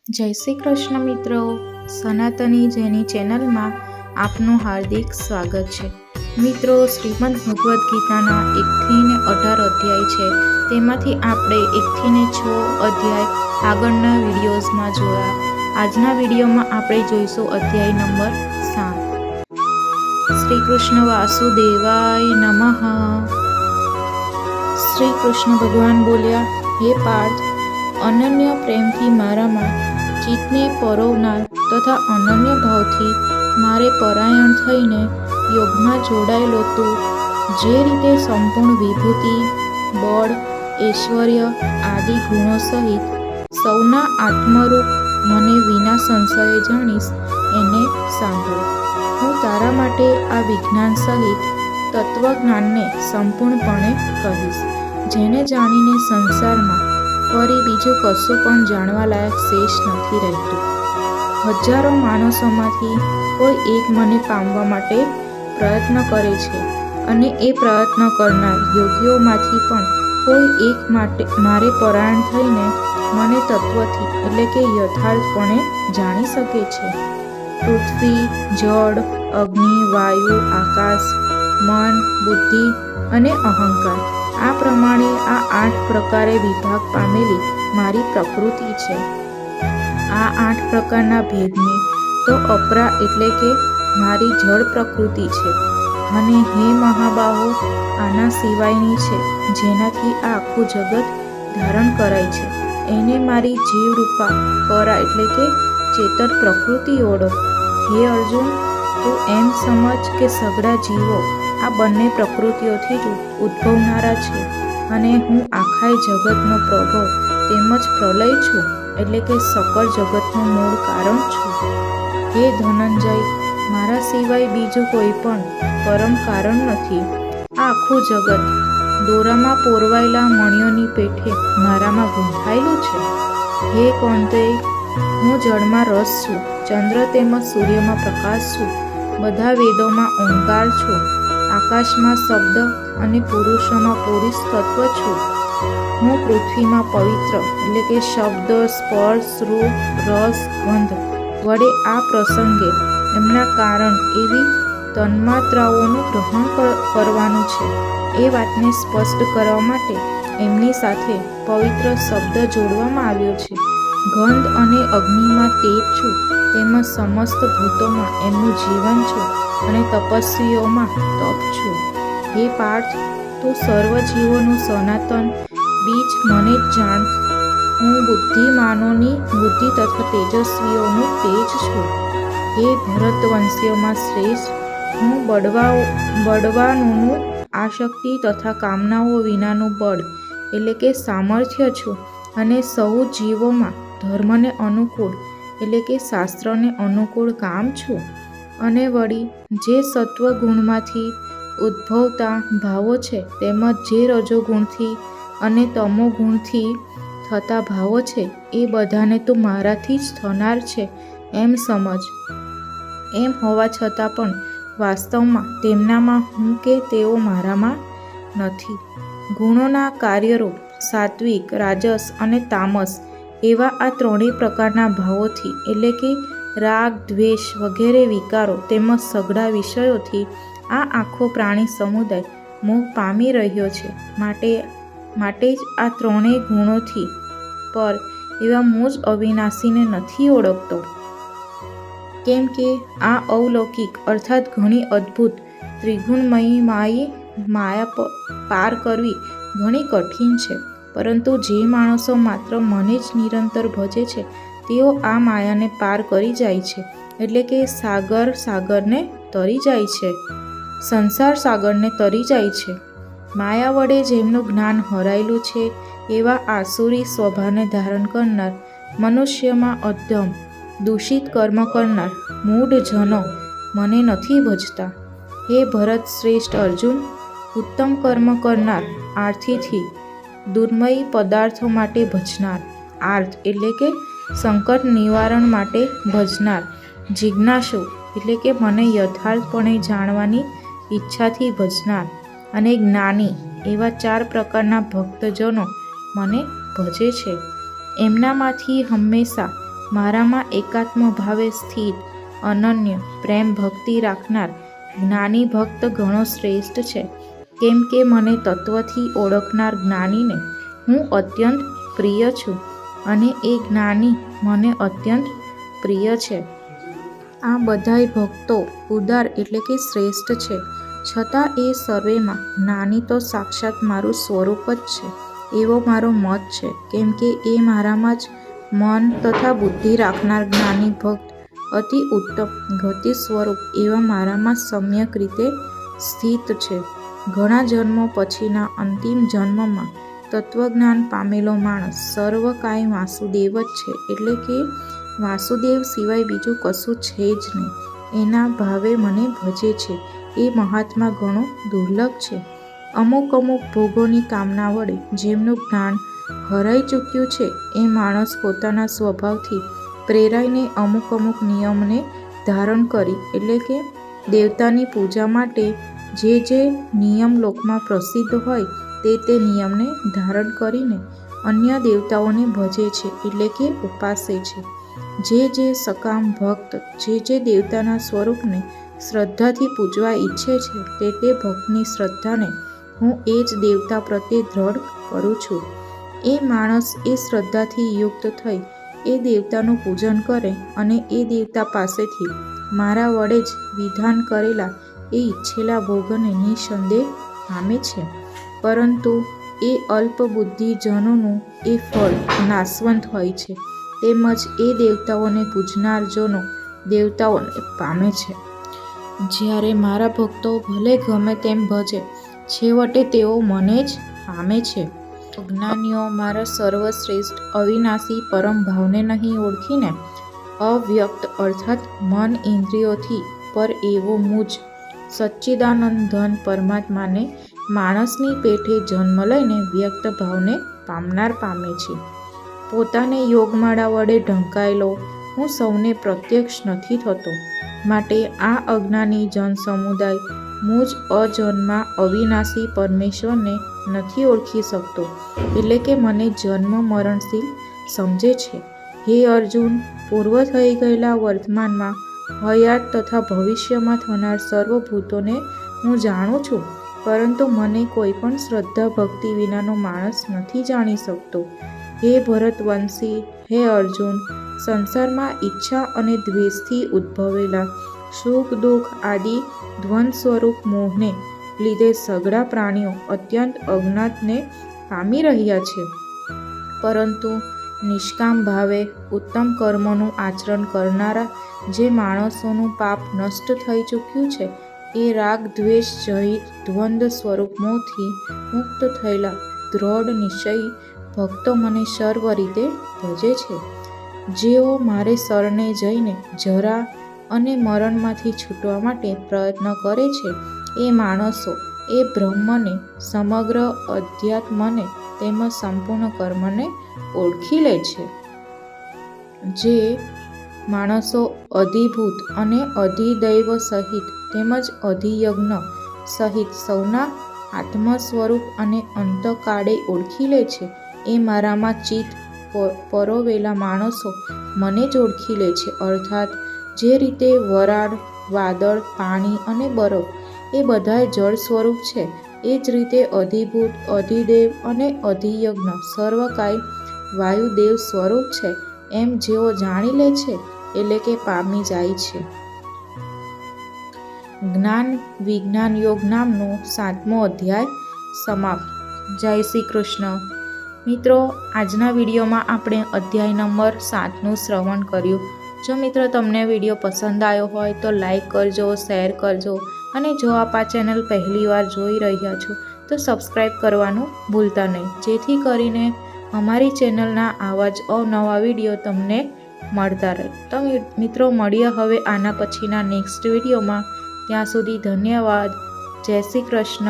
જય શ્રી કૃષ્ણ મિત્રો, સનાતની જેની ચેનલમાં આપનું હાર્દિક સ્વાગત છે. મિત્રો, શ્રીમદ ભગવદ્ ગીતાના 1-18 અધ્યાય છે. તેમાંથી આપણે 1-6 અધ્યાય આગળના વિડીયોઝમાં જોયા. આજના વિડીયોમાં આપણે જોઈશું અધ્યાય નંબર 7. શ્રી કૃષ્ણ વાસુદેવાય નમઃ. શ્રી કૃષ્ણ ભગવાન બોલ્યા, હે પાર્થ, અનન્ય પ્રેમથી મારામાં ચિત્તને પરોવનાર તથા અનન્ય ભાવથી મારે પરાયણ થઈને યોગમાં જોડાયેલો તું જે રીતે સંપૂર્ણ વિભૂતિ, બળ, ઐશ્વર્ય આદિ ગુણો સહિત સૌના આત્મરૂપ મને વિના સંશયે જાણીશ, એને સાંભળ. હું તારા માટે આ વિજ્ઞાન સહિત તત્વજ્ઞાનને સંપૂર્ણપણે કહીશ, જેને જાણીને સંસારમાં ફરી બીજું કશું પણ જાણવા લાયક શેષ નથી રહેતું. હજારો માણસોમાંથી કોઈ એક મને પામવા માટે પ્રયત્ન કરે છે, અને એ પ્રયત્ન કરનાર યોગીઓમાંથી પણ કોઈ એક મારે પરાયણ થઈને મને તત્વથી એટલે કે યથાર્થપણે જાણી શકે છે. પૃથ્વી, જળ, અગ્નિ, વાયુ, આકાશ, મન, બુદ્ધિ અને અહંકાર, આ પ્રમાણે આ 8 પ્રકારે વિભાગ પામેલી મારી પ્રકૃતિ છે. આ 8 પ્રકારના ભેદની તો અપરા એટલે કે મારી જળ પ્રકૃતિ છે, અને હે મહાબાહો, આના સિવાયની છે જેનાથી આ આખું જગત ધારણ કરાય છે, એને મારી જીવરૂપા પરા એટલે કે ચેતન પ્રકૃતિ ઓળખ. હે અર્જુન, તું એમ સમજ કે સઘળા જીવો આ બંને પ્રકૃતિઓથી જ ઉદ્ભવનારા છે, અને હું આખાય જગતનો પ્રભવ તેમજ પ્રલય છું, એટલે કે સકળ જગતનું મૂળ કારણ છું. હે ધનંજય, મારા સિવાય બીજું કોઈ પણ પરમ કારણ નથી. આ આખું જગત દોરામાં પોરવાયેલા મણિઓની પેઠે મારામાં ગૂંથાયેલું છે. હે કૌંતેય, હું જળમાં રસ છું, ચંદ્ર તેમજ સૂર્યમાં પ્રકાશ છું, બધા વેદોમાં ઓંકાર છું, આકાશમાં શબ્દ અને પુરુષોમાં પુરુષ તત્વ છું. હું પૃથ્વીમાં પવિત્ર એટલે કે શબ્દ, સ્પર્શ, રૂપ, રસ, ગંધ વડે આ પ્રસંગે એમના કારણ એવી તન્માત્રાઓનું ગ્રહણ કરવાનું છે. એ વાતને સ્પષ્ટ કરવા માટે એમની સાથે પવિત્ર શબ્દ જોડવામાં આવ્યો છે. ગંધ અને અગ્નિમાં તેજ છું, તેમજ સમસ્ત ભૂતોમાં એમનું જીવન છું, અને તપસ્વીઓમાં તપ છું. હે પાર્થ, તું સર્વ જીવોનું સનાતન બીજ મને જ જાણ. હું બુદ્ધિમાનોની બુદ્ધિ તથા તેજસ્વીઓનું તેજ છું. હે ભરતવંશીઓમાં શ્રેષ્ઠ, હું બળવાનોનું આશક્તિ તથા કામનાઓ વિનાનું બળ એટલે કે સામર્થ્ય છું, અને સૌ જીવોમાં ધર્મને અનુકૂળ એટલે કે શાસ્ત્રને અનુકૂળ કામ છું. અને વળી જે સત્વગુણમાંથી ઉદ્ભવતા ભાવો છે, તેમજ જે રજોગુણથી અને તમોગુણથી થતા ભાવો છે, એ બધાને તો મારાથી જ થનાર છે એમ સમજ. એમ હોવા છતાં પણ વાસ્તવમાં તેમનામાં હું કે તેઓ મારામાં નથી. ગુણોના કાર્યરૂપ સાત્વિક, રાજસ અને તામસ એવા આ 3 પ્રકારના ભાવોથી એટલે કે રાગ, દ્વેષ વગેરે વિકારો તેમજ સઘળા વિષયોથી આ આખો પ્રાણી સમુદાય મોહ પામી રહ્યો છે. માટે જ આ 3 ગુણોથી પર એવા મુજ અવિનાશીને નથી ઓળખતો. કેમ કે આ અવલૌકિક અર્થાત ઘણી અદ્ભુત ત્રિગુણમયી માયા પાર કરવી ઘણી કઠિન છે. પરંતુ જે માણસો માત્ર મને જ નિરંતર ભજે છે, તેઓ આ માયાને પાર કરી જાય છે, એટલે કે સાગરને તરી જાય છે, સંસાર સાગરને તરી જાય છે. માયા વડે જેમનું જ્ઞાન હરાયેલું છે, એવા આસુરી સ્વભાવને ધારણ કરનાર, મનુષ્યમાં અધમ દૂષિત કર્મ કરનાર મૂઢજનો મને નથી ભજતા. હે ભરત શ્રેષ્ઠ અર્જુન, ઉત્તમ કર્મ કરનાર, આર્થીથી દુર્મયી પદાર્થો માટે ભજનાર, આર્થ એટલે કે સંકટ નિવારણ માટે ભજનાર, જિજ્ઞાસુ એટલે કે મને યથાર્થપણે જાણવાની ઈચ્છાથી ભજનાર, અને જ્ઞાની એવા 4 પ્રકારના ભક્તજનો મને ભજે છે. એમનામાંથી હંમેશા મારામાં એકાત્મ ભાવે સ્થિત અનન્ય પ્રેમ ભક્તિ રાખનાર જ્ઞાની ભક્ત ઘણો શ્રેષ્ઠ છે, કેમ કે મને તત્વથી ઓળખનાર જ્ઞાનીને હું અત્યંત પ્રિય છું અને એ જ્ઞાની મને અત્યંત પ્રિય છે. આ બધાય ભક્તો ઉદાર એટલે કે શ્રેષ્ઠ છે, છતાં એ સર્વેમાં જ્ઞાની તો સાક્ષાત મારું સ્વરૂપ જ છે એવો મારો મત છે, કેમ કે એ મારામાં જ મન તથા બુદ્ધિ રાખનાર જ્ઞાની ભક્ત અતિ ઉત્તમ ગતિ સ્વરૂપ એવા મારામાં સમ્યક રીતે સ્થિત છે. ઘણા જન્મો પછીના અંતિમ જન્મમાં તત્વજ્ઞાન પામેલો માણસ સર્વકાય વાસુદેવ જ છે, એટલે કે વાસુદેવ સિવાય બીજું કશું છે જ નહીં. એના ભાવે મને ભજે છે એ મહાત્મા ઘણો દુર્લભ છે. અમુક ભોગોની કામના વડે જેમનું જ્ઞાન હરાઈ ચૂક્યું છે એ માણસ પોતાના સ્વભાવથી પ્રેરાઈને અમુક નિયમને ધારણ કરી, એટલે કે દેવતાની પૂજા માટે જે નિયમ લોકમાં પ્રસિદ્ધ હોય તે નિયમને ધારણ કરીને અન્ય દેવતાઓને ભજે છે, એટલે કે ઉપાસે છે. જે સકામ ભક્ત જે દેવતાના સ્વરૂપને શ્રદ્ધાથી પૂજવા ઈચ્છે છે તે ભક્તની શ્રદ્ધાને હું એ જ દેવતા પ્રત્યે દ્રઢ કરું છું. એ માણસ એ શ્રદ્ધાથી યુક્ત થઈ એ દેવતાનું પૂજન કરે અને એ દેવતા પાસેથી મારા વડે જ વિધાન કરેલા એ ઈચ્છેલા ભોગને નિસંદેહ પામે છે. પરંતુ એ અલ્પ બુદ્ધિજનોનું એ ફળ નાશવંત હોય છે, તેમજ એ દેવતાઓને પૂજનાર જનો દેવતાઓને પામે છે. જ્યારે મારા ભક્તો ભલે ગમે તેમ ભજે, છેવટે તેઓ મને જ પામે છે. અજ્ઞાનીઓ મારા સર્વશ્રેષ્ઠ અવિનાશી પરમ ભાવને નહીં ઓળખીને અવ્યક્ત અર્થાત મન ઇન્દ્રિયોથી પર એવો મુજ સચ્ચિદાનંદ ઘન પરમાત્માને માણસની પેઠે જન્મ લઈને વ્યક્ત ભાવને પામનાર પામે છે. પોતાને યોગમાળા વડે ઢંકાયેલો હું સૌને પ્રત્યક્ષ નથી થતો, માટે આ અજ્ઞાની જન સમુદાય મુજ અજન્મા અવિનાશી પરમેશ્વરને નથી ઓળખી શકતો, એટલે કે મને જન્મ મરણશીલ સમજે છે. હે અર્જુન, પૂર્વ થઈ ગયેલા વર્તમાનમાં હયાત તથા ભવિષ્યમાં થનાર સર્વભૂતોને હું જાણું છું, પરંતુ મને કોઈ પણ શ્રદ્ધા ભક્તિ વિનાનો માણસ નથી જાણી શકતો. હે ભરતવંશી, હે અર્જુન, સંસારમાં ઈચ્છા અને દ્વેષથી ઉદ્ભવેલા સુખ દુઃખ આદિ દ્વંદ સ્વરૂપ મોહને લીધે સઘળા પ્રાણીઓ અત્યંત અજ્ઞાતને પામી રહ્યા છે. પરંતુ નિષ્કામ ભાવે ઉત્તમ કર્મોનું આચરણ કરનારા જે માણસોનું પાપ નષ્ટ થઈ ચૂક્યું છે, એ રાગ દ્વેષ સહિત દ્વંદ સ્વરૂપ મોહથી મુક્ત થયેલા દ્રઢ નિશ્ચયી ભક્તો મને સર્વ રીતે ભજે છે. જેઓ મારે શરણે જઈને જરા અને મરણમાંથી છૂટવા માટે પ્રયત્ન કરે છે, એ માણસો એ બ્રહ્મને, સમગ્ર અધ્યાત્મને તેમજ સંપૂર્ણ કર્મને ઓળખી લે છે. જે માણસો અધિભૂત અને અધિદૈવ સહિત તેમજ અધિયજ્ઞ સહિત સૌના આત્મ સ્વરૂપ અને અંતકાળે ઓળખી લે છે, એ મારામાં ચિત્ત પરોવેલા માણસો મને જ ઓળખી લે છે. અર્થાત જે રીતે વરાળ, વાદળ, પાણી અને બરફ એ બધાય જળ સ્વરૂપ છે, એ જ રીતે અધિભૂત, અધિદેવ અને અધિયજ્ઞ સર્વકાય વાયુદેવ સ્વરૂપ છે, એમ જેઓ જાણી લે છે એટલે કે પામી જાય છે. જ્ઞાન વિજ્ઞાન યોગ નામનો 7મો અધ્યાય સમાપ્ત. જય શ્રી કૃષ્ણ. મિત્રો, આજના વિડીયોમાં આપણે અધ્યાય નંબર 7નું શ્રવણ કર્યું. જો મિત્રો તમને વિડીયો પસંદ આવ્યો હોય તો લાઈક કરજો, શેર કરજો અને જો આપ આ ચેનલ પહેલીવાર જોઈ રહ્યા છો તો સબસ્ક્રાઈબ કરવાનું ભૂલતા નહીં, જેથી કરીને અમારી ચેનલના આવા જ અવનવા વિડીયો તમને મળતા રહે. તો મિત્રો, મળીએ હવે આના પછીના નેક્સ્ટ વિડીયોમાં. ત્યાં સુધી ધન્યવાદ. જય શ્રી કૃષ્ણ.